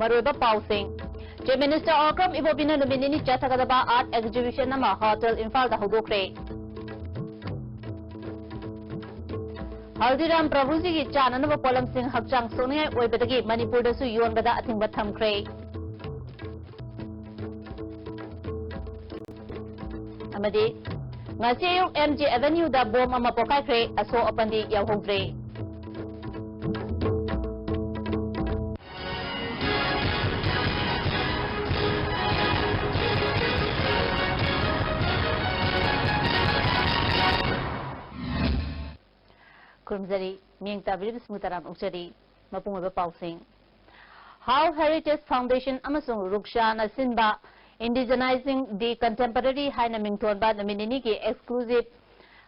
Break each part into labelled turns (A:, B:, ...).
A: Maruba Pausing. Chief Minister Okram Ibobina Luminini Chathagadaba Art Exhibition Nama Hotel Infal the Hudokre. Haldiram Prabhuji Chananava Polam Singh Hakchang Sonia Webedagi Manipur Su Yuan Bada Atimbatam Kray. Amadi Ngasiyo MG Avenue da Boma Mapokai Kray Aso Opandi Yahong Kray. Kurumzari, Ming Tabib Smutaram Uksari, Mapung Pausing. How Heritage Foundation Amasung Rukshana Sinba indigenizing the contemporary Haina Mingtonba the Mininiki exclusive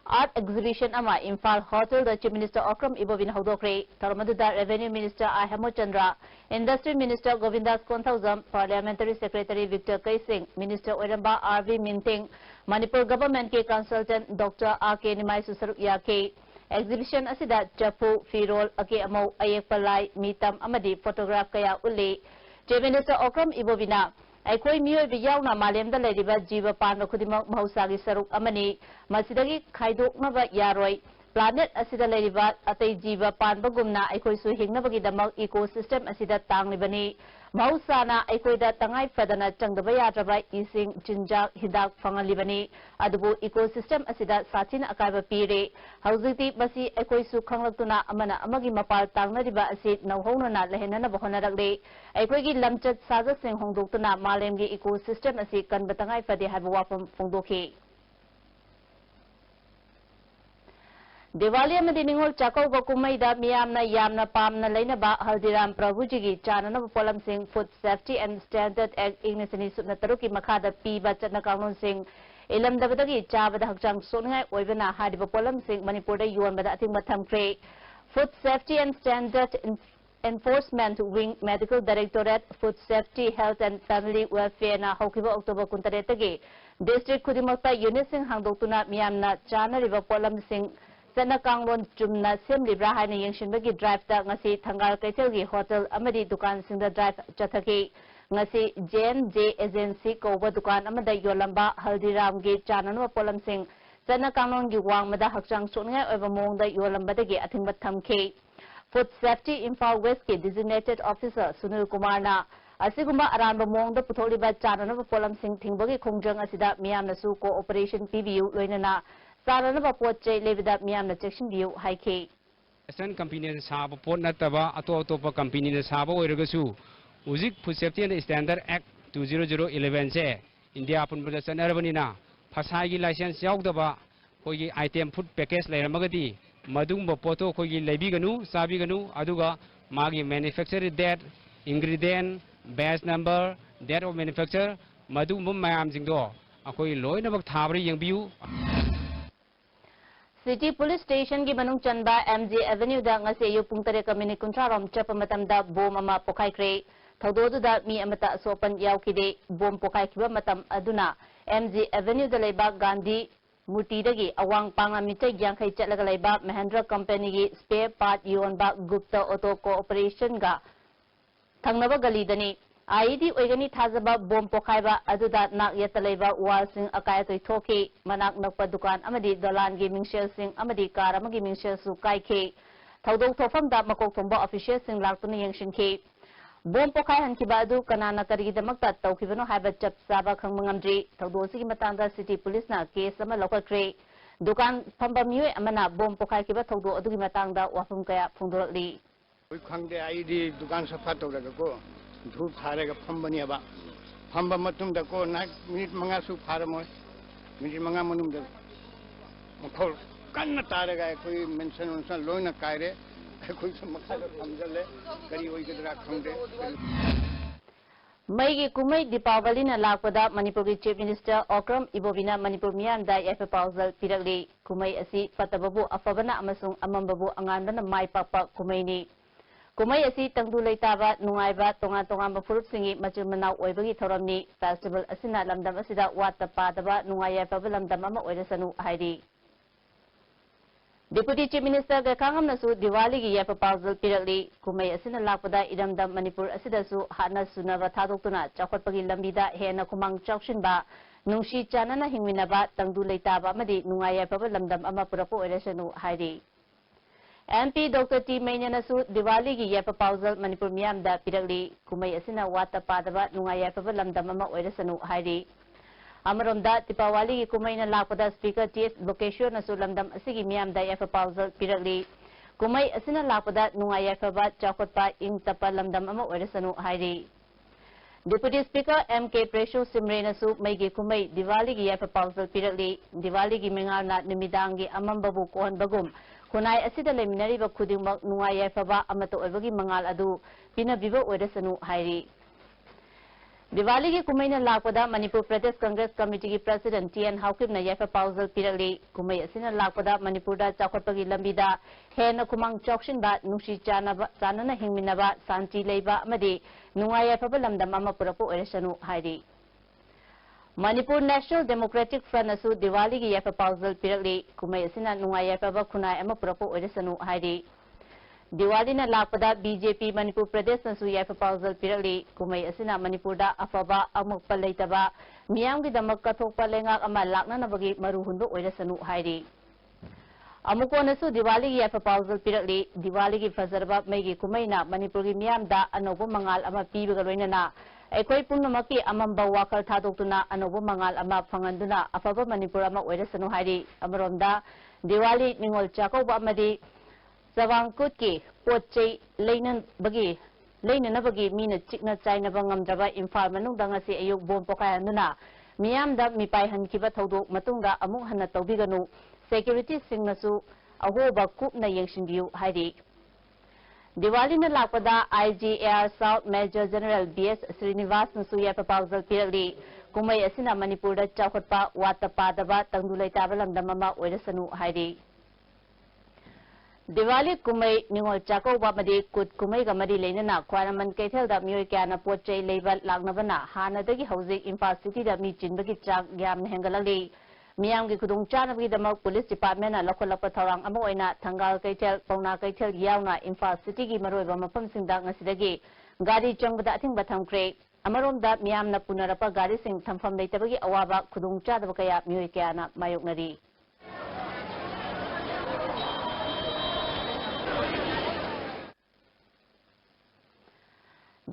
A: art exhibition Ama Infal Hotel, the Chief Minister Okram Ibobin Hodokre, Taramaduda Revenue Minister Ahamo Chandra, Industry Minister Govindas Konthausam, Parliamentary Secretary Victor Kaising, Minister Oiramba R.V. Minting, Manipur Government K Consultant Dr. R.K. Nimai Susaruk Yake. Exhibition asida chapu firol ake amau ayek palai mitam amadi photograph kaya uli Chief Minister Okram Ibobina aikoi miyoi biyauna malemda leriba jiba panba khudimak mahusagi saruk amani masidagi khaidoknaba yaroi planet asida leriba atei jiba panba gumna aikoi su hingnabagi damak ecosystem asida tanglibani mahusana aikoi da tangai fadana changdaba yadraba ising jinjak hidak fangalibani adubu ecosystem asida sachina akaiba pire hauziti basi aikoi su khanglaktuna amana amagi mapal tangnariba asi nauhonana lehenana bahonaragle aikoi gi lamchat saja sing hongdoktuna malemgi ecosystem asi kanbatangai fade haba wafam phongdokhi Diwali amadi ningol chakau bakumaida miyamna yamna pamna lainaba Haldiram Prabhuji chanana polam sing Food Safety and Standard Act ignisani subna taruki makhada piba chatna kanun sing ilam dabadagi chabada hakchang songai oibana hadiba polam sing Manipur da yuan bada ating matham kre Food Safety and Standard Enforcement Wing Medical Directorate Food Safety Health and Family Welfare na hokiba October kuntaretagi District Kudimakta unit sing hangdoktuna miyamna chana riba polam sing Sana Kanglon Jumna Sim Libra Haina Yangshinbagi Drive da ngasi Thangal Kaitelgi Hotel Amadi Dukan Singda Drive Chathaki ngasi JNJ Agency Koba Dukan Amada Yolamba Haldiram Gi Chananwa Polam Sing Sana Kanglon Gi Wang Mada Hakchang Sungai Eva Mong da Yolamba Dagi Athingbat Thamke Food Safety Infal West Ki Designated Officer Sunil Kumar na Asigumba Aranba Mong da Putholiba Chananwa Polam Sing Thingbagi Khongjang Asida Miyamna Su Cooperation PBU Loinana Sarana Poche Levida Miam the section view high K.
B: Sun company Sabo Port Nataba, Atopa company in Sabo Iragasu, Uzik Food Safety and Standard Act 20011 say, India Punbudasan Arabanina, Pasagi license Yaudaba, Hoyi item food package like Magadi, Madumba Poto Hoyi Lebiganu, Sabiganu, Aduga, Magi manufacturer that ingredient, batch number, date of manufacture, Madumba Mayam Zindo, Akoi Loin of Tabri Young View.
A: City Police Station ki Manung Chanba MG Avenue da ngase yu pungtare kamini kuntrarom chapamatam da bom ama pokai kre thododu da mi amata sopan yaukide bom pokai kiba matam aduna MG Avenue da leba Gandhi Murti dagi awang panga mitai yangkai chatlaga leba Mahendra Company gi spare part yonba Gupta Auto Cooperation ga thangnaba gali dani IED oigani thazaba bom pokhaiba aduda nak yataleba wal sing akai toi thoki manak nakpa dukan amadi dalan gi mingshel sing amadi kar amagi mingshel su kai ke thodok thofam da makok thomba official sing laktuni yangshin ke bom pokhai han ki badu kanana kari damakta tawkhibano haiba chap saba khangmangamdri thodosi gi matangda city police na case ama lokakre dukan phamba miwe amana bom pokhai ki ba thodo adugi matangda wafum kaya phungdorli
C: khangde IED dukan safa tawdaga ko धूप थारेगा फंबनी अब फंबा मतुम दको ना minute मंगा सु फारमो minute मंगा मनुम the मखोल कन्न तारेगा कोई mention उनसा loan कायरे कोई समखा समझले करी होई गदरा खंगदे
A: Maigi Kumai Dipawali na lakpada Manipur Chief Minister Okram Ibobina Manipur Miam da Yafa Pausal Piragli Kumai asi patababu afabana amasung amambabu anganbana mai papa Kumai ni Kumai asi tangdu leitaba nungaiba tonga mafurut singi machul manau oibagi thoramni festival asina lamdam asida wata padaba nungaya pabalamdam ama oirasanu hairi Deputy Chief Minister Gakangam Nasu Diwali gi ya proposal pirali kumai asina lakpada iramda Manipur asidasu hana sunava thadokuna chakotpagi lambida hena kumang chaukshin ba nungshi chanana hingminaba tangdu leitaba amadi nungaya paba lamdam ama purapo oirasanu hairi MP Dr. T. Mainyanasu Diwali gi ya proposal Manipur miyamda pirali kumai asina wata padaba nungaya paba lamdam ama oirasanu hairi Amaromda Tipawali gi kumai na lakpada Speaker T.S. Bokeshwar Nasu lamdam asigi miyamda ya proposal pirali kumai asina lakpada nungaya paba chakotpa ing tapa lamdam ama oirasanu hairi Deputy Speaker M.K. Preshu Simre Nasu maigi kumai Diwali gi ya proposal pirali Diwali gi mengalna nimidangi amambabu kohon bagum kunai asida leminari ba khudingmak nungaya paba amato oibagi mangal adu pinabiba oirasanu hairi Diwali ki kumai na lakpada Manipur Pradesh Congress Committee ki President T.N. Hawkip na ya proposal pirali kumai asina lakpada Manipur da chakotpagi lambida hena kumang chokshin ba nungshi chanana hingminaba santi leiba amadi nungaya paba lamdam ama purapo oirasanu hairi Manipur National Democratic Front asu Diwali ki ya proposal pirali kumai asina nungaya paba kunai ama purapo oirasanu hairi Diwali na lakpada BJP Manipur Pradesh nasu ya proposal pirali kumai asina Manipur da afaba amuk palaitaba miyam gi damak kathokpa lengak ama lakna nabagi maruhundu oirasanu hairi amuko nasu Diwali gi ya proposal pirali Diwali gi fazarba maigi kumai na Manipur gi miyam da anobo mangal ama pibaga loinana aikoi pumnamaki amamba wakal thadoktuna anobo mangal ama phanganduna afaba Manipur ama oirasanu hairi amaronda Diwali ningol chakauba amadi Zawangkut ki pochei bagi mina chikna China bangamdraba Imphal manungda ngasi ayuk bom pokayanuna miyamda mipai hankiba thodok matungda amuk hanna tawbiganu security singnasu ahoba kupna yengshinbiu hairi Diwali na lakpada IGAR South Major General B.S. Srinivas nasu ya proposal pirali kumai asina Manipur da chawkhatpa watapadaba tangdulai taba lamdam ama oirasanu hairi Diwali kumai ningol chakau bamadi kut kumai gamadi leinana kwaraman kaithel da miyoi kyana pochei leibal lagnabana hanadagi hauzik Imphal City da mi chinbagi chak yamna hengalali miyam gi khudung chanabagi damak police department na lokholakpa thawang ama oina thangal kaithel pauna kaithel yauna Imphal City gi maroiba mafam singda ngasidagi gari changbada athingba thamkre amaromda miyamna punarapa gari sing thamfam leitabagi awaba khudung chadaba kaya miyoi kyana mayoknari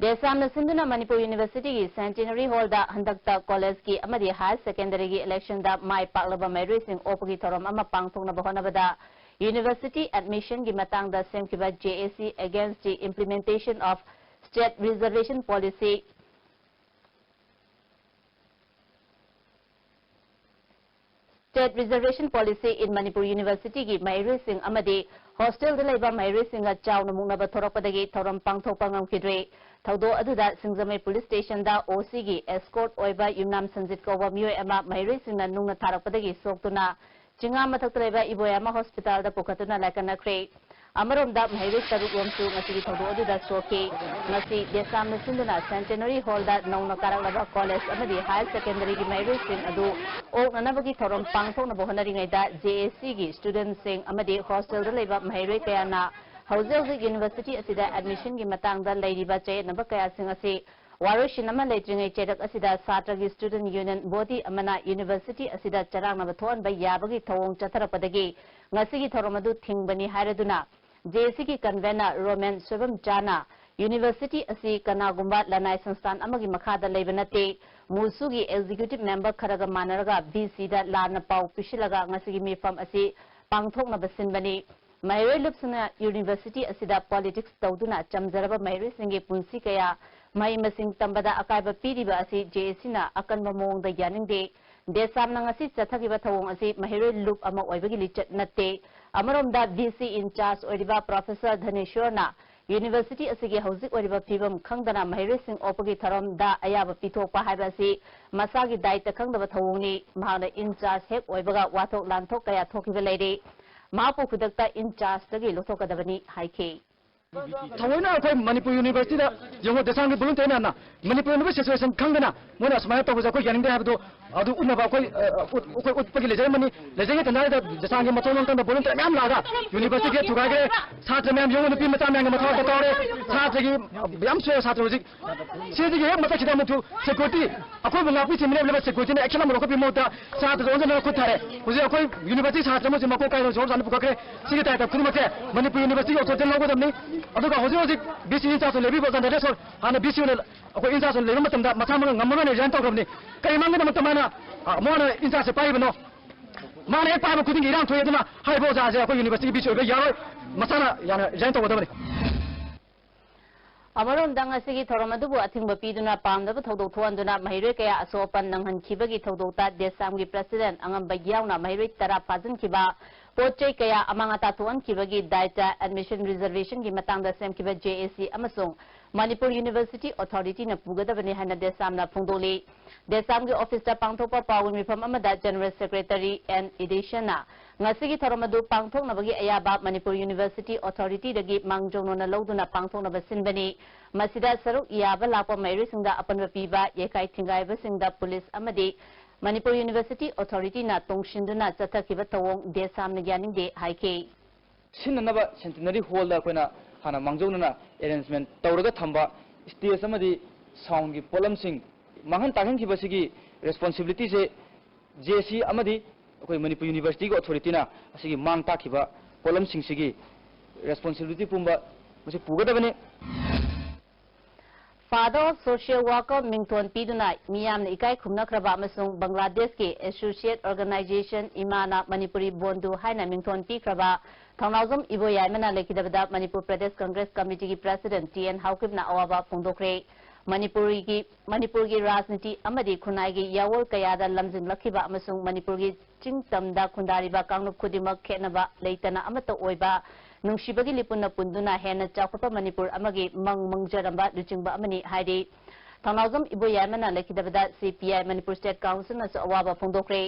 A: Desamna Sindhuna Manipur University ki Centenary Hall da handakta college ki amadi higher secondary ki election da mai paklaba Mary Singh opagi thoram ama pangthokna bahonabada university admission ki matang da semkiba JAC against the implementation of state reservation policy in Manipur University ki Mary Singh amadi hostel da leiba Mary Singh a chawna mungnaba thorapadagi thoram pangthokpa ngamkidre Thaudo aduda Singzamai Police Station da OC gi escort oiba Yumnam Sanjit Kawa miyoi ama Mary Singna nungna tharakpadagi soktuna Chinga mathaktreba Iboyama Hospital da pukhatuna laikanakre Amaromda Mary Taruk Romsu ngasi thaudo aduda soki ngasi Desamna Sindhuna Centenary Hall da nauna karaklaba college amadi higher secondary gi Mary Singh adu oknanabagi thorom pangthokna bohonari da JAC gi student sing amadi hostel da leiba Mary kayana Hausa University asida admission gi matang da leiriba chay naba kaya sing asi waroshin ama leitringai chedak asida satragi student union body amana university asida charang naba thon ba yabagi thawong chatharapadagi ngasi gi thoromadu thingbani hairaduna JC ki convener Roman Swabam Chana university asi kanagumba lanai sanstan amagi makhada leibanate musu gi executive member kharaga manaraga BC da lana pau pishilaga ngasi gi mifam asi pangthokna basinbani Mahiroi Lupsuna University asida politics tawduna chamjaraba Mahiroi Singhe punsi kaya mai masing tambada akaiba piriba asi JAC na akanba mawongda yaningde desamna ngasi chathagiba thawong asi Mahiroi Lup ama oibagi lichat natte amaromda VC in charge oiriba Professor Dhaneshwar na University asigi hauzik oiriba phibam khangdana Mahiroi Singh opagi tharom da ayaba pithokpa haiba asi masagi daita khangdaba thawongni mahana in charge hek oibaga wathok lanthok kaya thokiba leire Mapu Kudakta in charge the Lotokadavani Hike.
D: Tawena Manipur University, Yomo Desang Bulutana, Manipur University Kangana, Monas Mata was a quick and they have to adu unna ba koi pagi le mani le jeng tan da jasang ge matong tan da bolon tan am laga university ke thuga ge satra mem yong pi mata mem matha ta tore satra ge yam so satra ji se ji ge mata chida mutu security akoi banga pi simne le security ne action mo ko pi mota satra zon na ko thare huji akoi university satra mo ma ko kai ro san pu ka se ge ta ta khunu mate manipur university ko tan logo damni adu ka huji bc in sa so lebi bo san da so ana bc ne akoi in sa so lebi matam da matha mo ngam mo ne jan ta ko ni kai mang ne matam na Mona इंसा से पाई बनो माने एक पाई कुदिंग Iran थोये दना high बो जा जे को university बीच बे यारो मसाना याना जैन तो बदबने
A: अमरों दंग असिगी थोरमदुबु अथिंग बपीदुना पामदब थौदो थोंदुना महिरे कया असोपन नंहन खिबगी थौदोता देसामगी प्रेसिडेंट अंगम बग्यावना महिरे तरा फाजन खिबा पोचे कया अमांगता थोन खिबगी डाटा एडमिशन रिजर्वेशन की मतंग सेम खिबा JAC अमसोंग मणिपुर यूनिवर्सिटी अथॉरिटी न पुगदबने हन देसामना फुंगदोले देसाम के ऑफिस ता पांगथोपा पावन मिफम अमदा जनरल सेक्रेटरी एन एडिशना ngasi thoramadu pangthoknabagi ayaba manipur university authority dagi mangjongno loduna pangthoknaba sinbani masida saruk iyaba lapa mairi singda apanba piba yekai thingai ba singda police amadi manipur university authority na tongshinduna chathakiba tawong desam nagyaning de haike
D: sinanaba centenary hall da koina hana mangjongna arrangement tawraga thamba stage amadi sound gi polam sing mangan tagang ki basigi responsibility se JC amadi कोई Manipur university को authority ना असिगी मांग ताखिबा pollen सिंगसिगी responsibility पुंबा मुझे पुगदबने
A: father of social worker मिंगथोन पीदुना मियाम इकाई खुमनखरबा अमसुंग बांग्लादेश के associate organisation इमाना Manipuri बोंदु हाइना मिंगथोन पीखरबा Thounaojam इबो यायमना लेखिदबदा मणिपुर प्रदेश Congress committee की president TN हाउकिबना अवाबा फोंदोखरे Manipur की राजनीति अमदी खुनाई की यावल कयादा लमजिन लखिबा अमसुंग मणिपुर की चिंगतमदा खुंदारिबा कांगनुप खुदिमक खेनबा लेतना अमतो ओइबा नुंशिबगी लिपुना पुंदुना हेना चाखोपा मणिपुर अमगी मंगजरंबा लुचिंगबा अमनी हाइदे थौनाजम इबो यायमना लेखिदबदा CPI मणिपुर स्टेट काउंसिल न अवाबा फोंदोखरे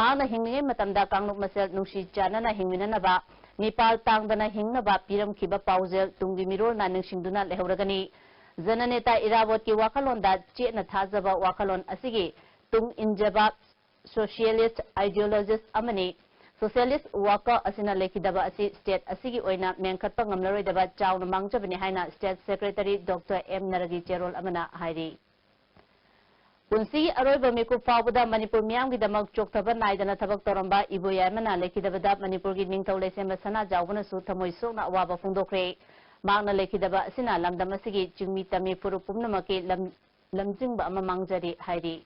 A: मांगना हिंगने मतमदा कांगनुप मसेल नुंशी चानना हिंगमिननबा निपाल तांगदना हिंगनबा पिरमखिबा पाउजेल तुंगी मिरोल ना निंगसिंगदुना लेहौरगनी जननेता इरावत की वाखलोंदा चेना थाजबा वाखलोन असिगी तुंग इंजबा सोशलिस्ट आइडियोलॉजिस्ट अमनी सोशलिस्ट वर्कर असिना लेखिदबा असि स्टेट असिगी ओइना मेंखतपा ngamlaroidaba चाउन मांगजबनि हाइना स्टेट सेक्रेटरी डॉक्टर M नरगी चेरोल अमना हाइरी पुंसी अरोइबा मिकु फावबदा मणिपुर मियामगी दमक चोक्थबा नाइदना थबक तोरंबा इबोयामना लेखिदबदा मणिपुर की निंगथौ लेसेम सना जावबनसु थमोइ सोकना अवाबा फोंदोखरे मांगना लेखिदबा असिना लमदम असिगी चिंगमी तमी पुरु पुमनमके लमजिंगबा अमा मांगजरी हाइरी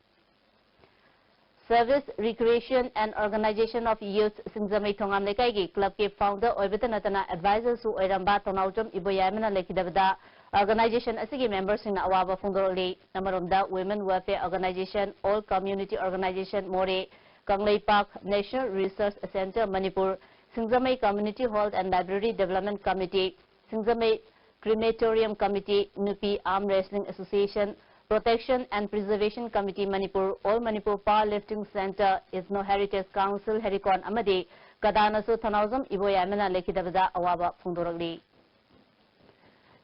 A: service recreation and organisation of youth Singjamei Thongam Leikai की क्लब के फाउंडर ओइबता नतना एडवाइजर सु ओइरंबा तोनाउजम इबोयामना लेखिदबदा ऑर्गेनाइजेशन असिगी मेंबर्स सिंगना अवाबा फोंदोरले नमरोमदा women welfare organisation all community organisation Moreh Kanglei park national research centre Manipur Singjamei community hall and library development committee Singjamei crematorium committee नुपी arm wrestling association Protection and Preservation Committee Manipur, All Manipur Powerlifting Center, Isno Heritage Council, Herikon Amadi, Kadanasu Thanauzam, Iboyamana Lekidabada, Awaba, Fundorali.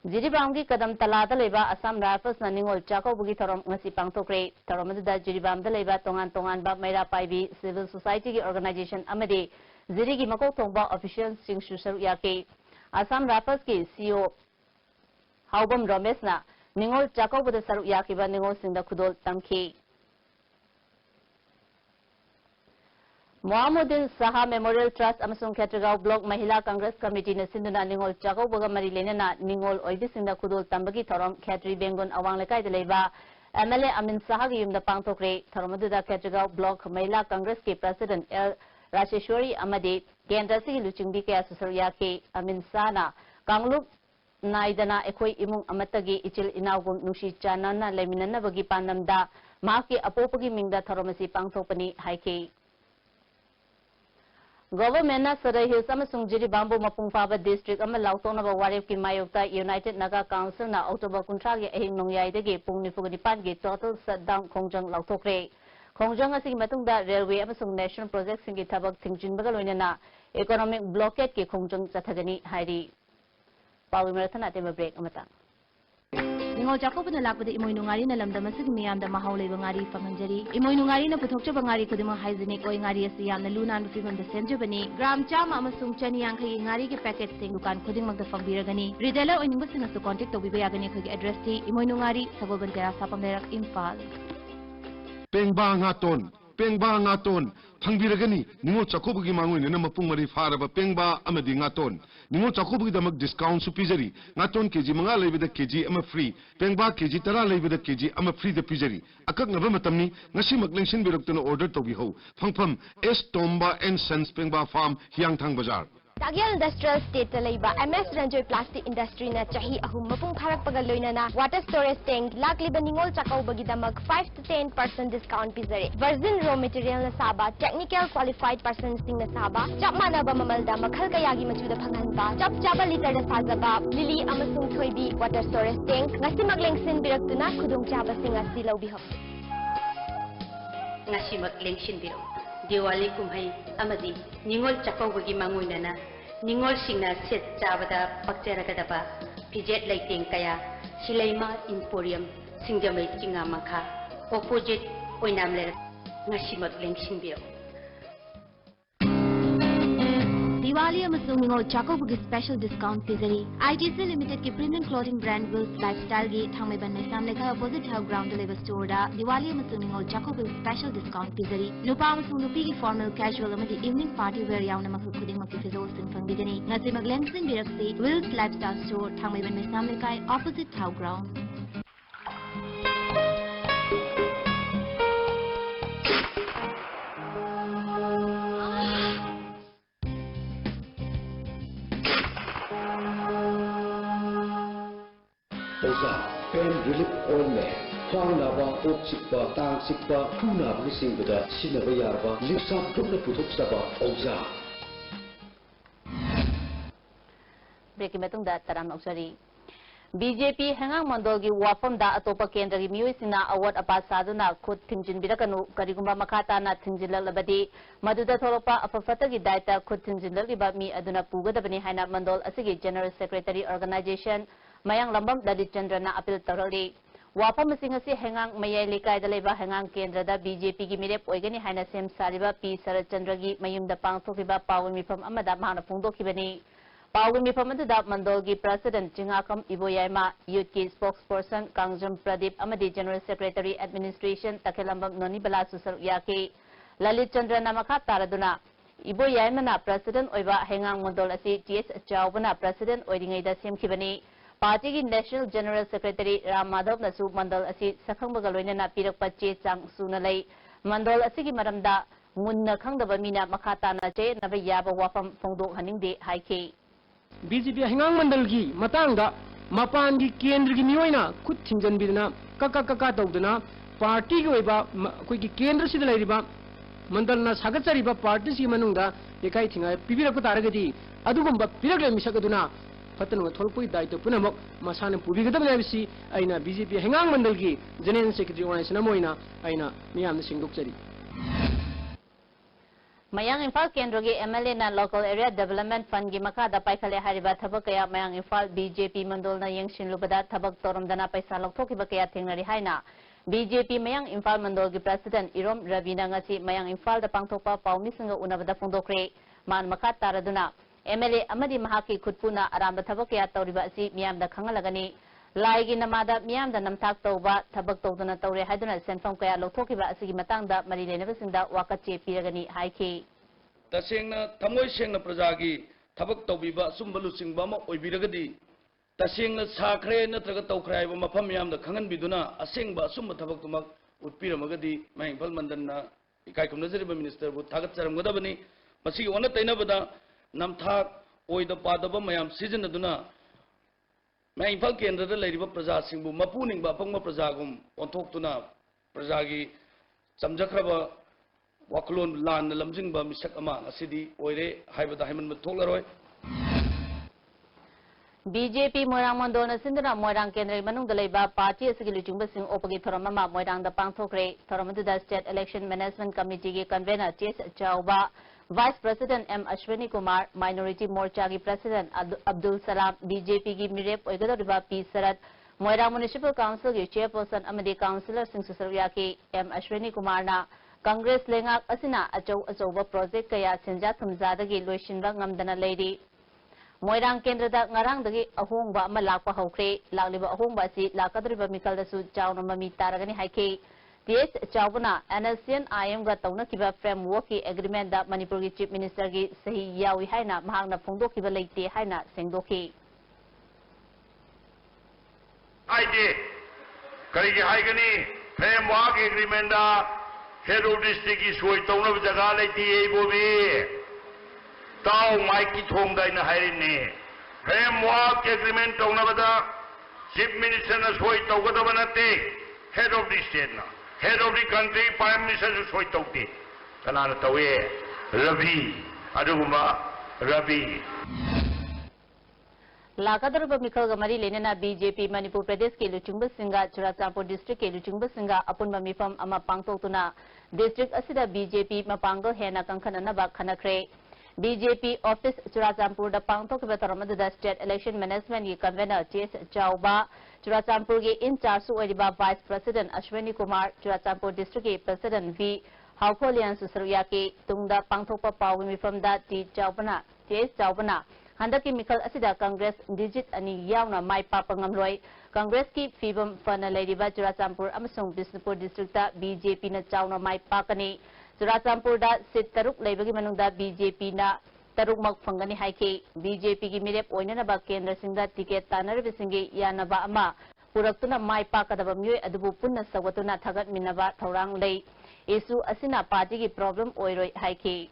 A: Jiribamgi Kadam Talata Leba, Assam Rifles, Naningol, Chako Bugi Tarom, Nasi Pangtokre, Taramada, Jiribam the Leba, Tongan Tongan, Bamera Paibi, Civil Society Organization Amadi, Zirigi Mako Tongba officials, Sing Shusar Yaki, Assam Rifles ki CEO Haubam Romesna. निंगोल चाकोबद सरुक याकिबा निंगोल सिंदा खुदोल तमखी Mohammaduddin Saha memorial trust अमसुंग खेत्रगांव block महिला Congress committee ने सिंधुना निंगोल चाकोबगा मरी लेनेना निंगोल ओइबि सिंदा खुदोल तंबगी theorem खेत्री बेंगोन अवांग लेकाइद लेबा MLA अमिन साहा की युमदा पांगथोकरे थोरमदुदा खेत्रगांव block महिला कांग्रेस के president L Rajeshwari अमदी केंद्र से लुचिंगबी के असुसर याके अमिन साना कांगलुप नाइदना एखोई इमुंग अमतगी इचिल इनाउगुम नुशी चानना लेमिननबगी पानमदा माकी अपोपगी मिंगदा थरोमसी पांगथोपनी हाइके गवर्नमेंट सदर हिल्स अमसुंग जिरिबांबो मपुंगफाबा डिस्ट्रिक्ट अमा लाउतोनबा वारेफ की मायोक्ता यूनाइटेड नागा काउंसिल ना अक्टोबर 19 गे अहिंग नोंयाइदगे पुंग 9 गे टोटल शटडाउन खोंजंग लाउथोक्रे खोंजंग असिगी मतुंगदा रेलवे अमसुंग नेशनल प्रोजेक्ट सिंगी थबक थिंगजिनबगा लोइनना इकोनॉमिक ब्लॉकेट के खोंजंग चथगनी हाइरी पावी मराथन आते break अमता
E: Ningol Jacob na lakot imoy nungari na lamda masig miyam da mahawlay bangari famanjari. Imoy nungari na putok siya bangari ko dimang hygienic o ngari asiyam na lunan bufimon da senjo bani. Gram chama amasung chaniyang kay ngari ke packet sing dukan ko ding magda fagbiragani. Ridela o inimbus na su contact to bibiyagani ko address ti imoy nungari sa Bantera sa Pamberak Impal.
F: Pengba nga ton pangbiragani ningo chakobugi mangoi nena mapung mari faraba pengba amadi nga ton ningo chakobugi damak discount su pijari nga ton kg manga leibida kg ama free pengba kg tara leibida kg ama free da pijari akak ngaba matamni ngasi maklengsin biroktuna order tobi ho phangpham S Tomba and Sons Pengba Farm Hiangthang Bazar
G: Tagyal Industrial State Laiba MS Ranjoy Plastic Industry na chahi ahum mapung pharak pagaloy na water storage tank lakliba ningol chakaw bagidamag 5 to 10% discount pizare virgin raw material na saba technical qualified persons sing na saba chapma na ba mamalda makhal kayagi machuda phanganba chapa liter na sajaba lili amasung thoibi water storage tank ngasi maglengsin biraktuna khudong chaba singa silaw bihap
A: ngasi maglengsin birok Diwali kumhay amadi ningol chakawagi manguinana ningol singna set chabada pakcharagadaba pijet lighting kaya Silaima Emporium singjamay chinga makha opposite oinamler ngasi maglengsin birok
E: Diwali amasung ningol Jacob gi special discount pizari. ITC Limited ki premium clothing brand Wills Lifestyle gi thangmay ban mai samne ka opposite house ground level store da Diwali amasung ningol Jacob gi special discount pizari. Nupa amasung nupi gi formal casual amadi evening party wear yauna makhu khuding makki fizo sing fangbigani. Ngasi maglengsin birakse Wills Lifestyle store thangmay ban mai samne ka opposite house ground.
H: Pain relief oil me Hwang naba, ok sikpa, tang sikpa, khu naba kising bada sinaba yarba, lipsa dhukna puthuk saba, Oza.
A: Breaking metungda taram auxari BJP hangang mondogi wafam da atopa kendra gi mioi sina award apa saduna khud thingjin birakanu karigumba makata na thingjilal labadi maduda thoropa afafata gi daita khud thingjilal gi ba mi aduna pugadabani haina mandol asigi general secretary organization mayang lambam Dalit Chandra na appeal tarali wafam singasi hangang mayai likai da leba hangang kendra da BJP gi mirep oigani haina sem sariba P Sarat Chandra gi mayumda pangthokiba pawun mifam amada mahana phongdokibani Pawun Mifamada Mandogi President Jingakam Iboyama, Youth Key Spokesperson Kangjum Pradip Amadi General Secretary Administration Takelambam Nonibala Susar Yaki, Lalit Chandra Namakha Taraduna, Iboyama na President Oiba Hengang Mondol Asi TS Chawbana President Oidingaida Simkibani, Party National General Secretary Ram Madhav Nasu Mandol Asi Sakhang Bagaloina na Pirakpa Che Chang Sunalay, Mandol Asigi Maramda, Munna Kangdaba Mina Makata na Che Navayaba Wafam Fongdok Haningde Haiki.
D: BJP hingang mandal gi matangda mapan gi kendra gi miyoina khut thingjan bidna kaka tawdana party gi oiba koi gi kendra sid lairiba mandal na sagatariba party si manungda ekai thinga pibirak taragadi adugumba pirakle misakaduna fatanu tholpui daito punamok masana pubigadam nabisi aina BJP hingang mandal gi general secretary organization moina aina miyam singdokchari
A: Mayang Infal Kendra gi MLA na Local Area Development Fund gi makada paikhale hariba thabak kaya Mayang Infal BJP mandol na yengshin lubada thabak toromdana paisa lokthokibba kaya thengnari haina BJP Mayang Infal mandol gi President Irom Ravina ngasi Mayang Infal da pangthokpa paumi singa unabada phongdokre man makha taraduna MLA amadi mahaki khutpuna aramba thabak kaya tawriba asi miyamda khangalagani Laigi namada miyamda namthak tawba thabak tawduna tawre haiduna senfam kaya lokhokiba asigi matangda mari lenabasingda wakache piragani haiki
I: tasengna thamoi sengna prajagi thabak tawbiba sumba lusingba ma oibiragadi tasengna sakhre natraga tawkhrai ba mafam yamda khangan biduna asengba sumba thabak tumak utpiramagadi maingfal mandanna ikai kumnazariba minister bu thagat charamgadabani masigi ona tainabada namthak oida padaba mayam sijanaduna Maingfal Kendra da lairiba praja singbu mapuningba apangma prajagum onthoktuna prajagi samjakhraba waklon lan lamjingba misak ama asidi oire haibada haiman matholaroi
A: BJP Moirang Mondona Sindana Moirang Kendra manungda leiba party asigi luchungba sing opagi thoramama Moirang da pangthokre thoramadu State Election Management Committee gi convener Ches Chauba Vice President M. Ashwini Kumar, Minority Morcha ki President Abdul Salam, BJP ki Mirep Oigadoriba P. Sarat, Moirang Municipal Council ki Chairperson amadi Councillor Singh Susaruyaki M Ashwini Kumarna Congress lengak asina achou project kaya senja thumjadagi loishinba ngamdana lady Moirang Kendrada ngarangdagi ahongba ama lakpa hokre lagliba ahongba asi lakadriba mikaldasu chawna mami taragani haike DS Chawbana NSCN IM ga tawna kiba framework ki agreement da Manipur ki Chief Minister ki sahi yawi haina mahangna phongdokiba leite haina sengdoki
J: Aide kari haigani framework agreement da head of district ki soi tawna jaga leite ei bobi taw mai ki thong dai na haini framework agreement tawna bada Chief Minister na soi tawgada banate head of the state na head of the country prime minister soi tawti kanana tawe Ravi aduguma Ravi
A: Lakadarba Mikal Gamari Lenina BJP Manipur Pradesh ke Luchungba Singha Churachandpur district ke Luchungba Singha Apunba Mifam ama pangtokuna district asida BJP mapanggal hena kangkhanana ba khanakre BJP office Churachandpur da pangtokba taramada state election management ki convener Ches Chauba Churachandpur ki in charge oiriba vice president Ashwini Kumar Churachandpur district ke president V Haupholian Susarya ke tungda pangtokpa pawi mifam da T Chaubana Ches Chaubana Handaki Mikal asida Congress digit ani yauna mai papa ngamloi Congress ki fibam fana ladiba Churachandpur amasung Bisnupur district da BJP na chauna mai pakani Churachandpur da sit taruk leibagi manungda BJP na taruk mak phangani haike BJP ki mirep oinana ba kendra singda ticket tanar bisingi yanaba ama puraktuna mai pakadaba myoi adubu punna sawatuna thagat minaba thorang lei isu asina party ki problem oiroi haike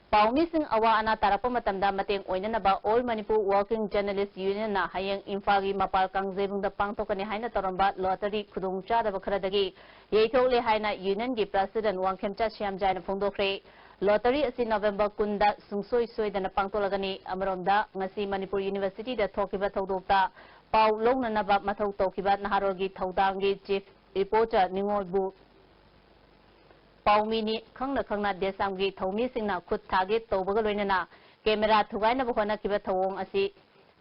A: Paumi Singh awa ana tarapa matamda mateng oinanaba All Manipur Working Journalist Union na hayang Imphal mapal kangjebung da pangtokani haina toramba lottery khudungcha da kharadagi yeithole haina union gi president Wangkhemcha Shyamjai na phongdokre lottery asi November kunda sungsoi soidana pangtolagani amaronda ngasi Manipur University da thokiba thodokta pau longnanaba mathau tokiba naharogi thaudangi chief reporter Ningolbu Paumini khangna desamgi thomi singna khut target tawbaga loinana camera thugaina bhona kiba thawong asi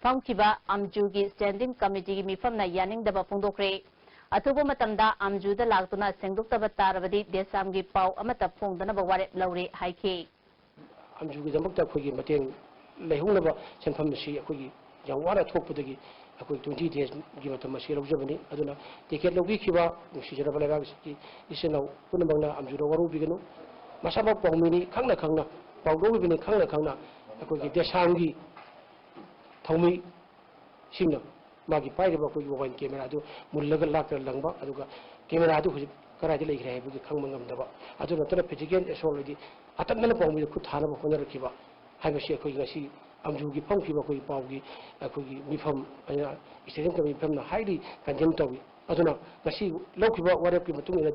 A: famkiba amjugi standing committee gi mifamna yaning daba phongdokre athuba matamda amjuda laktuna sengdoktaba tarabadi desamgi pau amata phongdana ba ware laure haike
K: amjugi damakta khogi mateng leihungnaba senfam si khogi jawara thokpudagi akoi 20 days gi matam si lawjabani aduna ticket lawbi khiba sijara balaga ki isenau punamangna amjuda waru biganu masaba paumini khangna pawdo bini khangna akoi gi desangi thaumi singna magi pairiba ko mobile camera adu mullaga lakra langba aduga camera adu huji karai de leigre bu khangmangam daba aduna tara physical astrology atamna paumi khu thana ba khona rakhiba haibasi akoi ngasi amjugi phangkiba koi pawgi akoi mifam aya istedem ka mifam na highly condemn tawi aduna ngasi lawkiba warep ki matung ina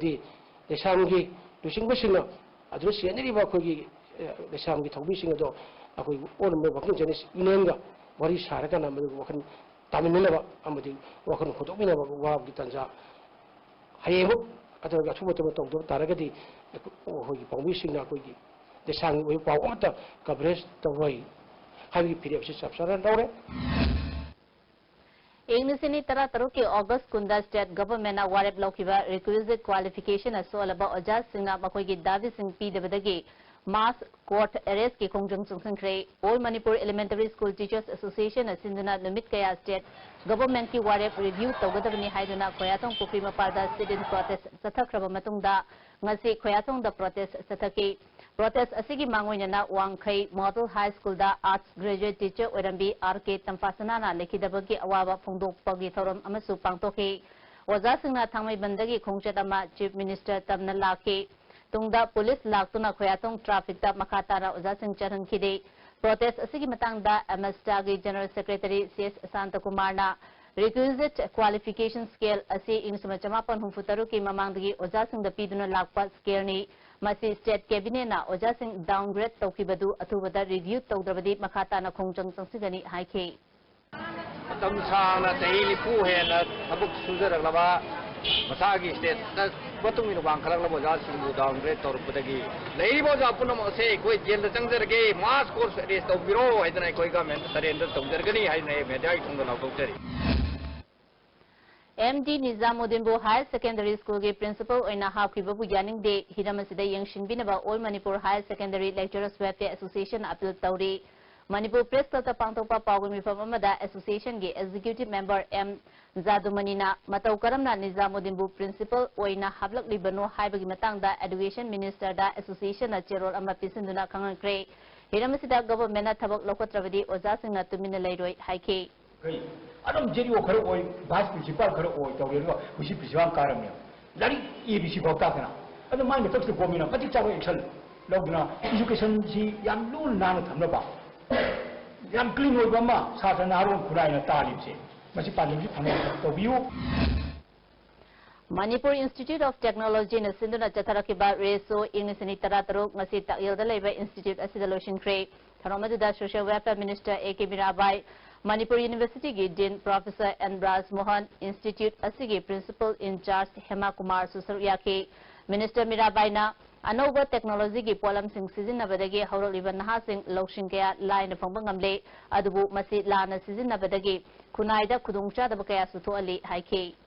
K: desamgi lusingba singna aduna sianiri ba koi desamgi thawbi singa do akoi on me bakin jenis inenga wari saraka na madu wakan taminaba amadi wakan khotokmina ba wabgi tanja hayemu adaga thuboto tawdo taragadi hogi pawbi singna koi desang we paw amata coverage tawai habi period se sapsara daure
A: Ingnisini tara taruki August kunda state government na warep laukiba requisite qualification asolaba oja singna makoi gi davi sing pdbdagi mass court arrest ki kongjung sungkre All Manipur Elementary School Teachers Association asinduna numit kaya state government ki warep review tawgadabni haiduna khoyatong pukri maparda student protest sathakraba matungda ngasi khoyatong da protest sathaki protest asigi mangoina na Wangkhai Model High School da arts graduate teacher orambi RK Tampasana na lekhidabagi awaba phongdokpagi thoram amasu pangtoki oja singna thangmai bandagi khongchat ama chief minister tamna laki tungda police laktuna khoyatong traffic da makata na oja sing charan khide protest asigi matangda MSTA gi general secretary CS Santakumar na requisite qualification scale asi insumachamapan humfutaru ki mamangdagi oja sing da piduna lakpa scale ni Masi state cabinet na oja sing downgrade tawkibadu athubada review tawdrabadi makata na khongjang sangsigani haike
L: tam sang na tahi ni pu he na thabuk sujaraklaba
D: ꯃꯁꯥꯒꯤ ꯁ꯭ꯇꯦꯠꯇ ꯃꯇꯨꯡ ꯏꯟꯅ ꯋꯥꯡꯈꯠꯂꯛꯂꯕ ꯑꯣꯖꯥꯁꯤꯡꯕꯨ ꯗꯥꯎꯟꯒ꯭ꯔꯦꯗ ꯇꯧꯔꯛꯄꯗꯒꯤ ꯂꯩꯔꯤꯕ ꯑꯣꯖꯥ ꯄꯨꯝꯅꯃꯛ ꯑꯁꯤ ꯑꯩꯈꯣꯏ ꯖꯦꯜꯗ ꯆꯪꯖꯔꯒꯦ ꯃꯥꯁ course Ares ꯇꯧꯕꯤꯔꯣ ꯍꯥꯏꯗꯅ ꯑꯩꯈꯣꯏ ꯒꯚꯔꯟꯃꯦꯟꯠ ꯁꯔꯦꯟꯗꯔ ꯇꯧꯖꯔꯒꯅꯤ ꯍꯥꯏꯗꯅ ꯑꯩ ꯃꯦꯗꯤꯌꯥꯒꯤ ꯊꯨꯡꯗ ꯂꯥꯎꯊꯣꯛꯆꯔꯤ
A: MD Nizamuddinbu Higher Secondary School ki principal oina hapkibabu yaningde hiramasida yengshinbinaba All Manipur Higher Secondary Lecturers Welfare Association appeal tawri Manipur Press Club ta pangtokpa pawgmi famamada association gi executive member M Zadumanina matau karamna Nizamuddinbu principal oina hablaklibanno haibagi matangda education minister da association na cherol ama pisinduna khangankre hiramasida government na thabak lokotrabadi oja singna tumina leiroi haike
L: Adam jadi orang kerja oi, bahas prinsipal kerja oi, tahu dia tu, mesti prinsipal karam ya. Jadi ia mesti bapa kena. Ada main betul tu komina, pasti cara excel. Lalu na education si yang lun nana thamna ba. Yang clean oi bama, sahaja naron kurai na talim si. Mesti paling mesti thamna. Tahu biu.
A: Manipur Institute of Technology na sinduna chatharakiba reso English ni tarataruk ngasi takyilda leiba institute asida loshin kre. Tharomaduda Social Welfare Minister A.K. Mirabai Manipur University ki Dean Professor Anbraj Mohan Institute asigi Principal in Charge Hema Kumar Susaryaki Minister Mirabai na anova technology ki polam sing sizinabadagi hauroliba naha sing lokshin kaya line phangba ngamle adubu masi lana sizinabadagi kunaida khudungcha da kaya sutho ali haike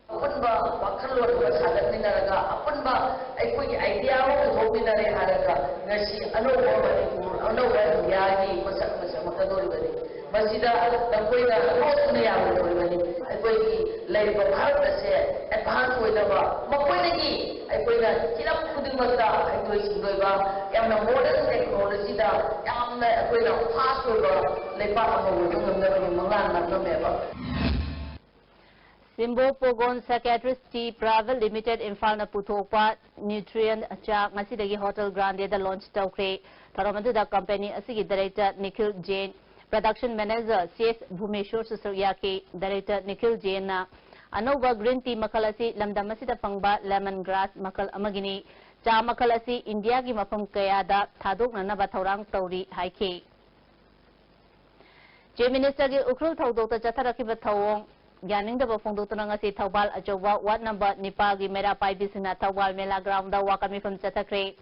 M: Apunba wakhalwa sagatminaraga apunba aikoi idea wa thominare haraga ngasi anova Manipur anova yagi masak makadori bani Masjida takoina rosne yawo bani aikoi laiba bharat ase advance hoinaba makoinagi aikoina kiram khudingmata aikoi singoiba yamna modern technology da yamna aikoina fast hoiba leiba amawo ngamnabani mangan namnameba
A: Simbo Pogon Psychiatry Private Limited Imphal na puthokpa nutrient cha ngasidagi Hotel Grande da launch tawkre tharamadu da company asigi director Nikhil Jain production manager CS Bhumeshwar Susaryaki director Nikhil Jain na anova green tea makal asi lamdam asida phangba lemongrass makal amagini cha makal asi India gi mafam kaya da thadokna na ba thorang tawri haike Chief Minister gi ukrul thaudok ta chatharakiba thawong Yaning da bafong ngasi Thaubal ajowa ward number Nipa gi mera pai bisina Thaubal mela ground da wakami from chatakre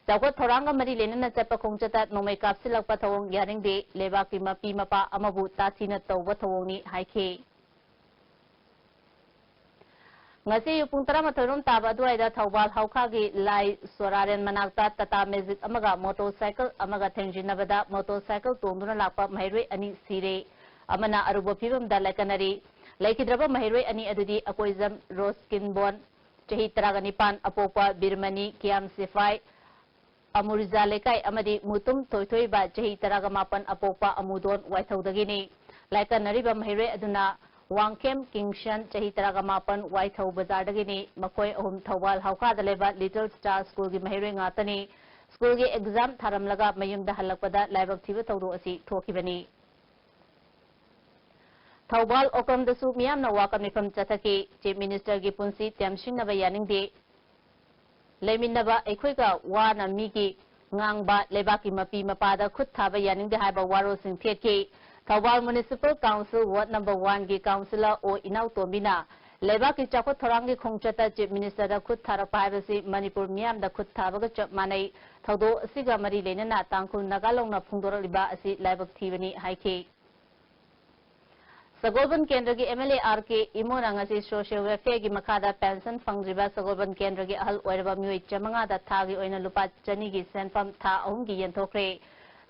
A: Jawat thoranga mari lena na chapa khong chata nomai kapsilak pa thawong yaring de leba ki mapi mapa amabu tasina tawba thawong ni haike Ngasi yupung tara matharom taba duaida Thaubal hauka gi lai soraren manakta tata magic amaga motorcycle amaga thengjinabada motorcycle tongduna lakpa mairwe ani sire amana aruba phibam da lakanari Laikidraba mahirwe ani adudi akoizam Roskin Bon Chahi Taraganipan Apopa Birmani Kiam Sifai Amuriza Lekai Amadi Mutum Toitoi ba Chahi Taragamapan Apopa Amudon Waithaudagini Laikanariba mahirwe aduna Wangkem Kingshan Chahi Taragamapan Waithau Bazardagini Makoi Ahum Thawal Hauka Daleba Little Star School gi mahirwe ngatani School gi exam tharamlaga mayumda halakpada laibak thiba tawdo asi thokibani Thaubal okam dasu miyam na wakam nifam chathaki Chief Minister gi punsi tiamsing na bayaning de Lemin na ba ekhoy ka wa na mi ki ngang ba leba ki mapi mapada khut tha bayaning de haiba waro sing thet ki Thaubal Municipal Council Ward number 1 gi councillor o inau tombina leba ki chakot thorang gi khongchata Chief Minister da khut thara paibasi Manipur miyam da khut tha ba chap manai thaudo asiga mari lena na tangkhul nagalong na phungdor liba asi laibak thibani haike Sagolban Kendra ki MLA RK Imona ngasi social welfare ki makada pension fangriba Sagolban Kendra ki ahal oiraba mioi chamanga da thagi oina lupa chani gi senfam tha ahum gi yenthokre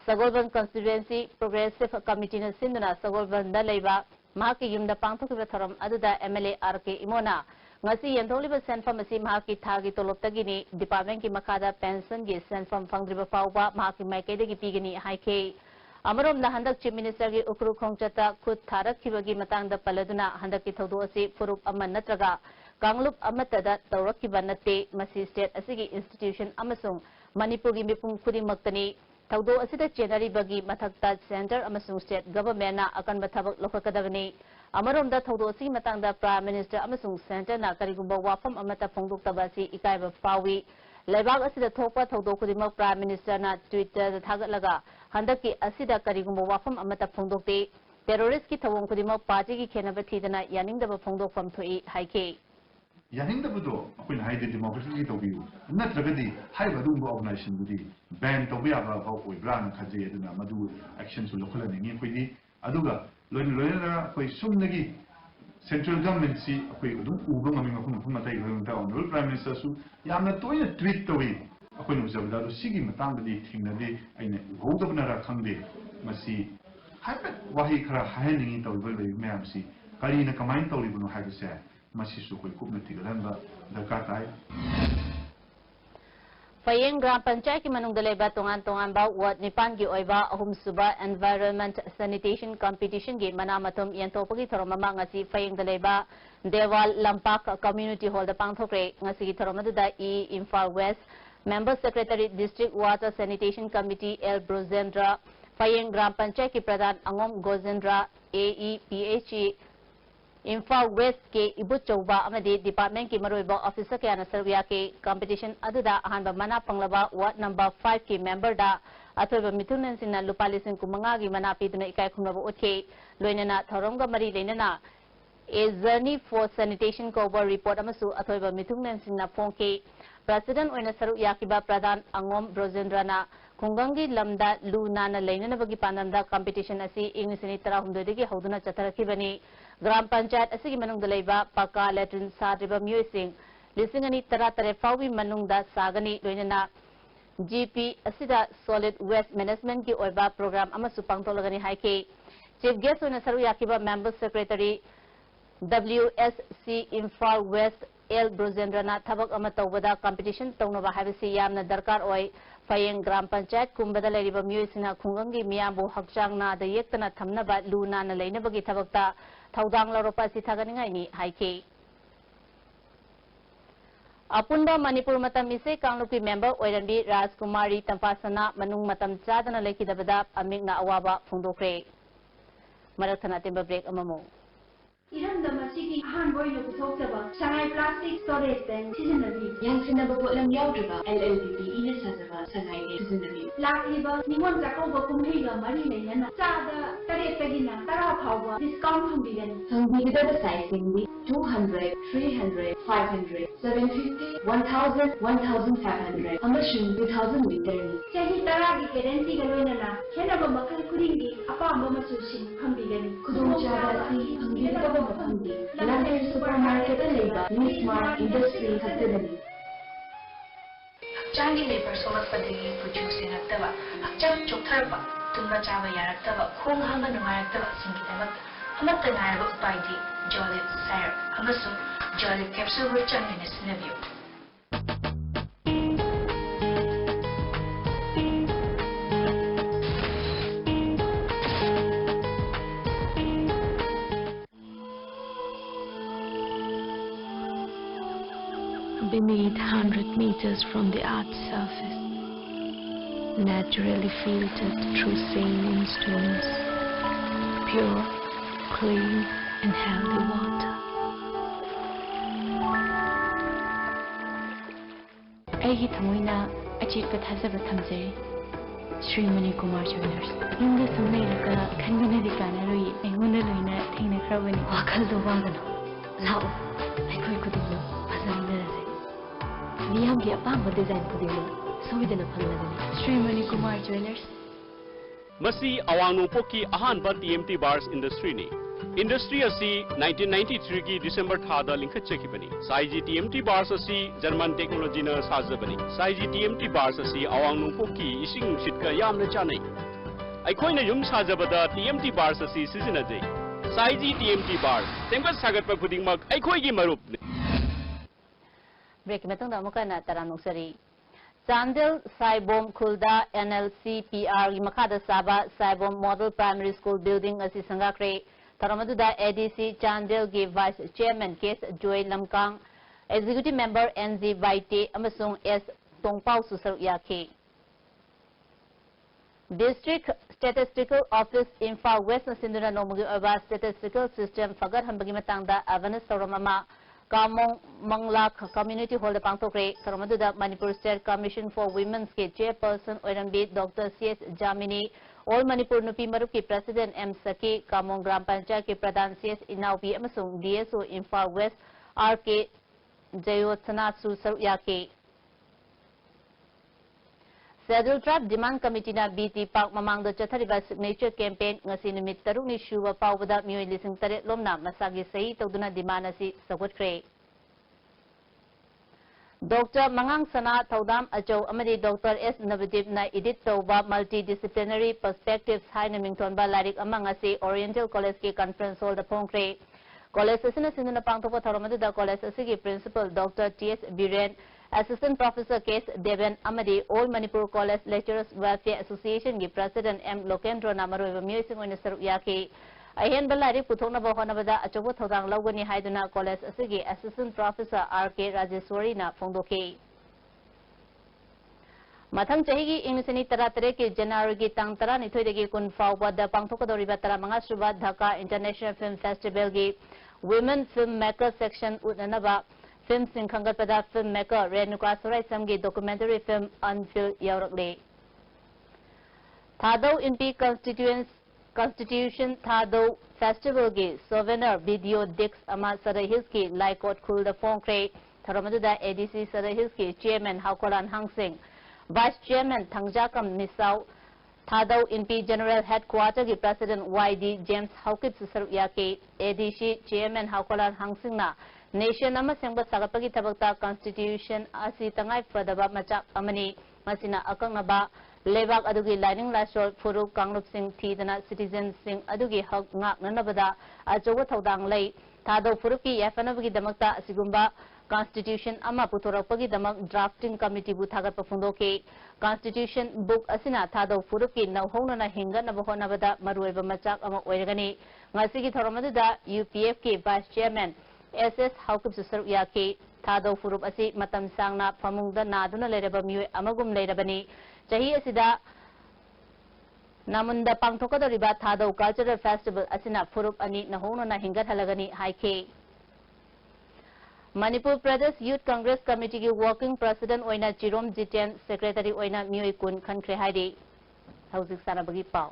A: Sagolban constituency progressive committee na sinduna Sagolban da leiba mahaki yumda pangthokiba thoram aduda MLA RK Imona ngasi yentholiba senfam asi mahaki thagi toloptagi ni department ki makada pension gi senfam fangriba pauba mahaki maikede gi pigani haike Amarom na handak Chief Minister gi ukru khongchata khut tharak khibagi matang da paladuna handak ki thodo asi furup aman natraga kanglup amatada tawrak ki banate masi state asigi institution amasung Manipur gi mipum khudingmaktani thodo asida chenari bagi mathakta center amasung state government na akan bathabak lokakadabani Amarom da thodo asi matang da Prime Minister amasung center na karigumba wafam amata phongdok tabasi ikaiba pawi Lebak asida thokpa thodo khudingmak Prime Minister na Twitter da thagatlaga handaki asida karigumba wafam amata phongdokte terrorist ki thawong khudingmak party ki khenaba thidana yaningdaba phongdokfam thoi haike
N: 야행다부도 아코인 하이드 데모크라시 도비우 나트라가디 하이바둥고 오르가나이제이션 부디 밴 도비아가 하고 브라는 카제에드나 마두 액션 솔로콜라닝이 코이디 아두가 로이나 코이 숨나기 센트럴 गवर्नमेंटसी अखोई अदुम उबा ngami mafum mafum matai gong ta on prime minister su yamna toina tweet towi अखोई नु जबदा दु सिगी मतंग दि थिंगनदि आइने गौदबना रा खंगदे मसी हाइपेट वाही खरा हायनिंग तौबल बे मैमसी करीना कमाइन तौरिबनु हाइबसे मसी सु कोई कुपना तिगलंबा दरकार ताई
A: Fayeng Gram Panchayat ki manung daleba tongan ba ward nipan gi oiba ahum suba environment sanitation competition gi manamatum yantopagi thoromama ngasi Fayeng daleba Dewal Lampak community hall da pangthokre ngasi gi thoromada e Imphal West member secretary district water sanitation committee L Brozendra Fayeng Gram Panchayat ki pradhan Angom Gozendra AEPHE Imphal West ke Ibut Chauba amadi department ki maroiba officer ke anasarwiya ke competition aduda ahanba mana panglaba ward number 5 ki member da athoiba mithunan sinna lupa lising kumanga gi mana piduna ikai khumaba utke loinana thoromga mari leinana a journey for sanitation cover report amasu athoiba mithunan sinna phonke president oina saru yakiba pradhan Angom Brozendrana Kungangi lamda lu nana leinana bagi pandamda competition asi ingnisini tara humdodigi hauduna chatarakibani Gram Panchayat asigi manungda leiba paka latrin sadriba myoising lisingani tara tare fawi manungda sagani loinana GP asida solid waste management ki oiba program amasu pangtolagani haike chief guest oina saru yakiba member secretary WSC Imphal West L Brozendrana thabak ama tawbada competition tawnaba habisi yamna darkar oi Fayeng Gram Panchayat kumbada leiriba myoisina khungangi miyambu hakchangna da yektana thamnaba luna na leinabagi thabakta thaudang laropa sithaganingai ni haike Apunda Manipur matam ise kangluki member oiranbi Rajkumari Tampasana manung matam chadana lekidabada amingna awaba phungdokre marathana timba break amamo
O: Iran Damasiki Han Boy of Tokaba, Shanghai Plastic Storage Tank, Seasonally, Young Sinaba Lam Yaudaba, LLBP, Ines Hazava, Shanghai, Seasonally. Lakiba, Nimon Zakoba Kumhiga, Marina, Sada, Taretagina, Tara Power, discount from vegan. Hungry the sizing 200, 300, 500, 750, 1000, 1500, a machine 2000 meters. Sahi Taragi Kerensi Galena, Henaba Makal Kuringi, Apama Masushi, from vegan. Kudum Chabasi, Hungry London supermarket labor, Nismart industry facility.
P: Changi labor somat padagi producing aktaba, akcham chokharba, tumba chaba yaraktaba, khong hanga nungayaktaba singitamak, amatta ngaraba upaidi, Jolly Syrup, amasung Jolly capsule rich in its review.
Q: Beneath 100 meters from the Earth's surface, naturally filtered through saline stones, pure, clean and healthy water.
R: Aigi thamoina achitpa thajaba thamjari Sri Mani Kumar Jewellers. Yumda samnairaga khanbinadi kanaroi aingona loina thengna khrabani wakhal do wagano lao aikoi kudumno phazamdarase Niyam ki apamba design kudumno soidana phanglagani Sri Mani Kumar Jewellers.
S: Masi awangnu poki ahanba TMT bars industry ni industry asi 1993 ki December thada linkhatchakibani saiji TMT bars asi German technology na sajabani saiji TMT bars asi awangnu poki ising sitka yamna chanai aikhoina yum sajabada TMT bars asi sizinajai saiji TMT bars tengba sagatpa khudingmak aikhoi gi marup
A: break metong da mukana taranusari Chandel Saibom Khulda NLCPR Makada Saba Saibom Model Primary School Building asi sangakre Taramaduda ADC Chandel gi Vice Chairman Case Joy Lamkang Executive Member NZ Vaite amasung S Tongpau Susar Yake District Statistical Office Imphal West Sinduna Nomugi Aba Statistical System Fagar Hambagi Matangda Avanas Saramama Kamong Manglak Community Hall Pangtokre, Saramaduda Manipur State Commission for Women's Ke Chairperson Oirambi Dr. C.S. Jamini, All Manipur Nupi Maruki President M. Saki, Kamong Gram Panchayat Ke Pradhan C.S. Inaupi Amasung DSO Imphal West R.K. Jayo Sanasu Saruyaki. Federal Tribe Demand Committee na BT Park mamang do chathariba signature campaign ngasi numit taruk ni shuwa pawda miyoi lising taret lomna masagi sahi tawduna demand asi sagwatkre. Dr. Mangang Sana Thaudam Achau amadi Dr. S. Navadip na edit tawba multidisciplinary perspectives hai na mingthonba larik amang asi Oriental College ki conference hall da phongkre. College asina sinduna pangthopa tharamadu da college asigi principal Dr. T.S. Biren Assistant Professor K.S. Devan Amadi All Manipur College Lecturers Welfare Association ki President M. Lokendra Namaru Miyoi Singh Oina Saruyaki Ahen Balari Puthona Bohonabada Achobo Thodang Lawgani Haiduna College Asigi Assistant Professor R.K. Rajeswari na Phongdoki Mathang Chahigi Inglisani Taratare ki January ki Tang Tara Nithoidagi Kun Fawbada Pangthokadoriba Taramanga Suba Dhaka International Film Festival ki Women Filmmaker Section Utnanaba Film Singhangatpada filmmaker Renuka Surai Samgi documentary film Unfilled Yaurakle. Thado MP Constitution Thado Festival ki souvenir video dix ama Sarahis ki Laikot Khul the Phongkre Tharamaduda ADC Sarahis ki Chairman Haukolan Hang Singh Vice Chairman Thangjakam Nisau Thado MP General Headquarter ki President YD James Haukip Saruyaki ADC Chairman Haukolan Hang Singh na Nation ama sengba sagapagi tabakta Constitution asi tangai fadaba machak amani masina akangaba lebak adugi lining lasol furuk kanglop sing thidana citizen sing adugi hak ngak nanabada ajowa thodang lei thado furuki yafanabagi damakta asigumba Constitution ama putorakpagi damak drafting committee bu thagat pafundoke Constitution book asina thado furuki nawhongna na hinga nabahonabada maruiba machak ama oiragani ngasigi thoromaduda UPF ki Vice Chairman SS Haukup Saruyaki Thado Furup asi matam sangna phamungda naduna leraba miyoi amagum lerabani chahi asida namunda pangthokadoriba Thado Cultural Festival asina Furup ani nahongna na hingat halagani haike Manipur Pradesh Youth Congress Committee ki Working President oina Chirom Jiten Secretary oina miyoi kun khankre haidi hauzik sanabagi pau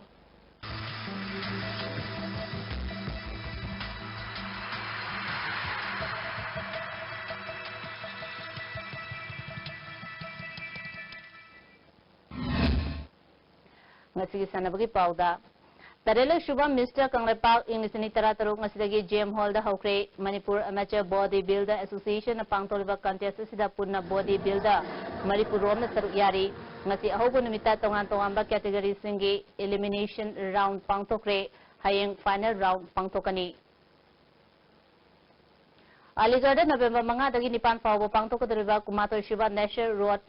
A: Ngasigi sanabagi pauda Tarele Shubha Mr. Kanglepak Inglisani Tarataruk Ngasidagi GM Hall da Haukre Manipur Amateur Bodybuilder Association na pangtoliba contest sida punna bodybuilder Manipur rom na saruyari ngasi ahogo numita tongan-tongan category singi elimination round pangtokre hayeng final round pangtokani Aligarh November mga dagi nipan pawbo pangtokadriba Kumato Shubha National Road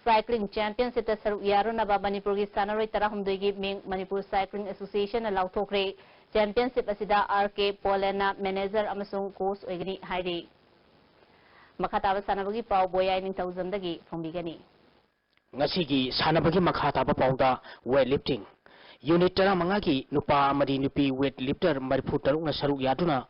A: Cycling Championship ta saru yaro na ba Manipur gi sanaroi tarahumdegi ming Manipur Cycling Association na lauthokre championship asida RK Polena manager amasung coach oigani hairi makhataba sanabagi paw boyai ning thousand dagi fombigani
T: ngasigi sanabagi makhataba pawda weightlifting unit tara mangagi nupa amadi nupi weightlifter Manipur taruk na saru yaduna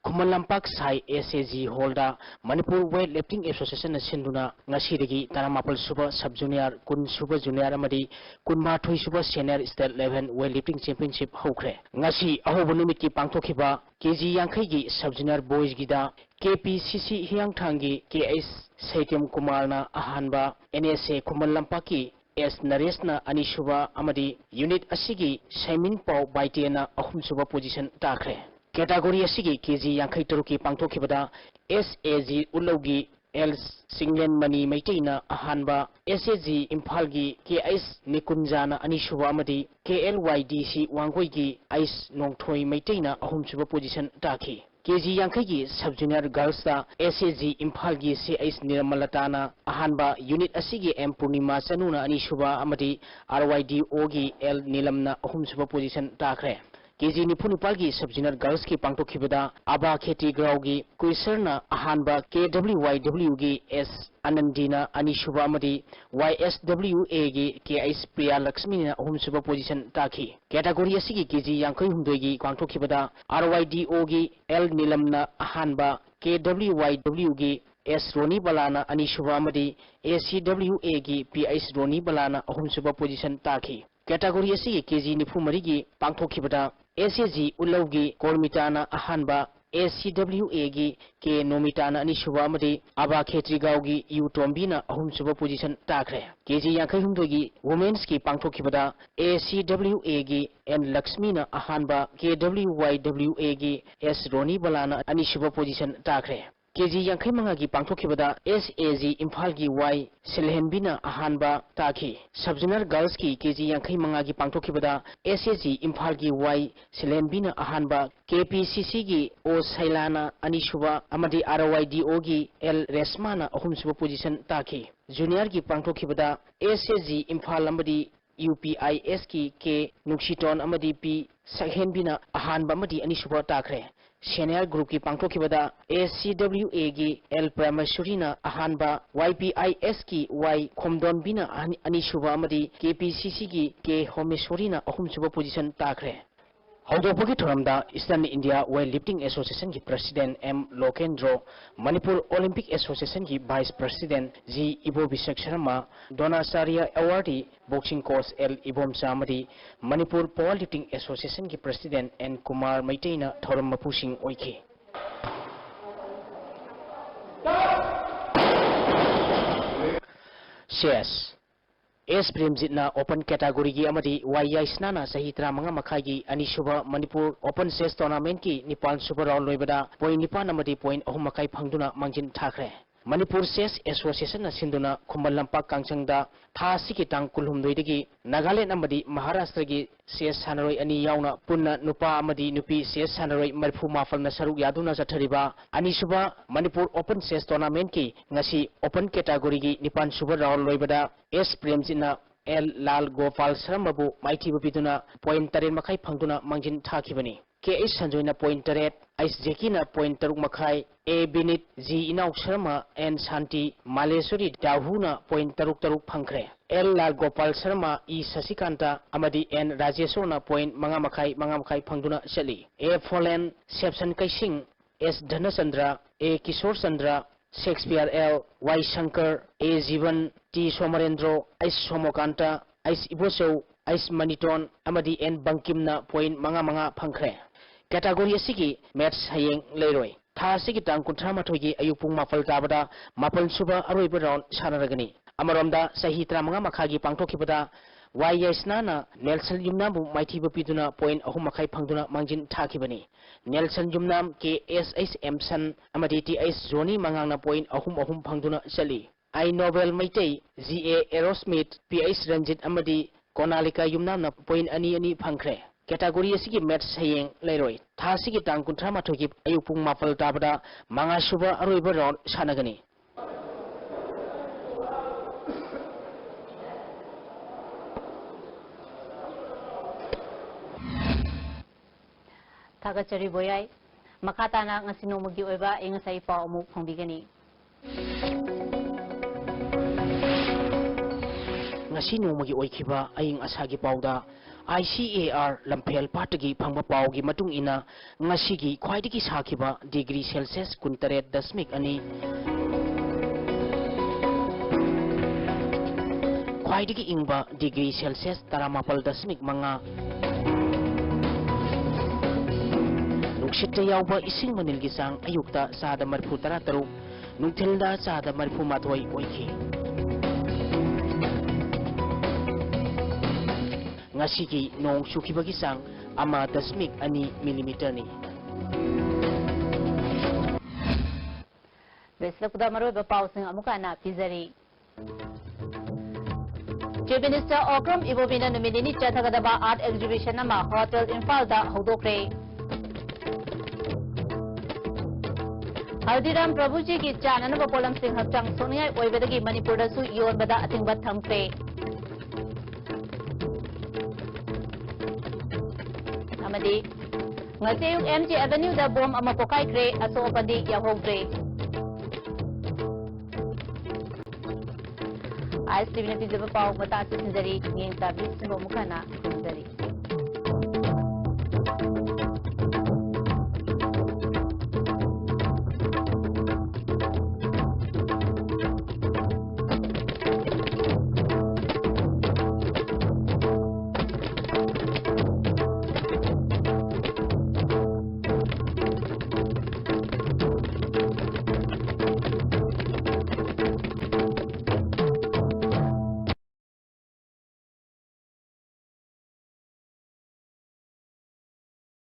T: Kumalampak Sai SAG Holda Manipur Weightlifting Association na sinduna ngasidagi tanamapal suba sub junior kun suba junior amadi kun mathoi suba senior state level weightlifting championship hokre ngasi ahobo numit ki pangtokhiba KG yankhai gi sub junior boys gida KPCC Hiangthangi KS Saitem Kumar na ahanba NSA Kumalampak ki S Naresh na anisuba amadi unit asigi Saimin Pau Baitena ahum suba position takre Category asigi KG Yankai Taruki Pangtokibada SAG Ulogi L Singlen Mani Maitaina Ahanba SAG Imphalgi KS Nikunjana Anishuba Amadi KLYDC Wangoigi Ice Nongthoi Maitaina Ahumsuba position Taki KG Yankai Sub Junior Girls da SAG Imphalgi CIS Nirmalatana Ahanba Unit Asigi M Purnima Sanuna Anishuba Amadi RYDO gi L Nilamna Ahumsuba position Takre KG Nipunipalgi Sub Junior Girls ki Pangtokibada Aba Kheti Graugi Kuisarna Ahanba KWYW gi S Anandina Anishuba Amadi YSWA gi KIS Priya Lakshmina Ahumsuba position Taki Category asigi KG Yankai Humdoigi Pangtokibada RYDO gi L Nilamna Ahanba KWYW gi S Roni Balana Anishuba Amadi ACWA gi PIS Roni Balana Ahumsuba position Taki Category asigi KG Nipumari gi Pangtokibada SAG Ulaugi Kormitana Ahanba ACWA gi K Nomitana ani shuba amadi Aba Khetrigaw gi U Tombina ahum suba position takre KG yankai humdo gi women's ki pangthokibada ACWA gi N Lakshmina ahanba KWYWA gi S Roni Balana ani shuba position takre KG yankai manga gi pangthokibada SAG Imphal gi Y Silhenbina ahanba takhi Subjunior girls ki KG yankai manga gi pangthokibada SAG Imphal gi Y Silhenbina ahanba KPCC gi O Sailana Anishuba amadi RYDO gi L Resmana ahum suba position takhi Junior gi pangthokibada SAG Imphal amadi UPIS ki K Nukshiton amadi P Sakhenbina ahanba amadi Anishuba takre Senior group ki pangthokibada ACWA gi L Pramasurina ahanba YPIS ki Y Khomdon bina anishuba amadi KPCC gi K Homesurina ahum suba position takre Haudopagi thoramda Eastern India Weightlifting Association ki President M Lokendro Manipur Olympic Association ki Vice President G Ibo Bishak Sharma Donasaria Awardee Boxing coach L Ibom Samadi Manipur Powerlifting Association ki President N Kumar Maitaina thoram mapusing oike Yes S Premjitna open category gi amadi YI Snana Sahitra manga makhai gi Anishuba Manipur Open Chess Tournament ki Nipal Super Round loibada point Nipan amadi point ahum makai phangduna mangjin thakre Manipur Chess Association na sinduna Khumbal Lampak Kangchangda tha siki tang kulhumdoi dagi Nagaland amadi Maharashtra gi chess sanaroi ani yauna punna nupa amadi nupi chess sanaroi marfu mafal na saruk yaduna jathariba Anishuba Manipur Open Chess Tournament ki ngasi open category gi Nipan Super Round loibada S Premjitna L Lal Gopal Sharmabu Maiti Biduna point Taren Makai Phangduna Mangjin Thakibani KH Sanjoyna point Taret Ice Jekina point Taruk Makai A Binit G Inauk Sharma N Shanti Malesuri Dahuna point Taruk Phangkre L Lal Gopal Sharma E Sasikanta Amadi N Rajesona point Manga Makai Phangduna Shali A Folen Sepsan Kaising S Dhanachandra A Kishore Chandra Shakespeare L Y Shankar A Jivan T Somarendro Ice Somokanta Ice Iboso Ice Maniton Amadi N Bangkimna point Manga Phangkre Category asigi match hayeng leiroi tha asigi tang kunthra mathoi ayupung mafal tabada mapal suba aroiba round sanaragani amaromda sahitra manga makhagi pangthokibada YSNana Nelson Yumnam Mighty Bapiduna point ahum makai phangduna mangjin thakibani Nelson Yumnam KSH Emson amadi TS Zoni mangangna point ahum phangduna sali I Nobel Maitei GA Aerosmith PH Ranjit amadi Konalika Yumnam point ani phangkre Category asigi match hayeng leiroi tha asigi tang kunthra mathoi ayupung mafal tabada manga suba aroiba round sanagani
A: Thagachari Boyai Makatana ngasino mugi oiba ingasai pa umuk phongbigani
T: Ngasino mugi oikhiba aing asagi pauda ICAR Lampel Patagi Phangba Paugi Matung ina ngasigi khwaidigi sakhiba degree Celsius 19.2 ani khwaidigi ingba degree Celsius 19.5 Nukshitta yauba ising manilgi sang ayukta sada marfu 13 nungthilda sada marfu mathoi oikhi Ngasigi nong sukibagi sang ama 0.2 millimeter ni
A: Besla maroi ba pausing amukana pizari Chief Minister Okram Ibobina Numidini Chathagadaba Art Exhibition ama Hotel Imphal da hodokre Haldiram Prabhuji ki chananaba polam sing hakchang soniyai oibadagi Manipur da su yonbada atingbat thamkre Amadi ngasayuk MG Avenue da bom ama pokai kre aso opadi yahogre Ice TV na pizza pa mata sinjari ngeng tabi sino mukana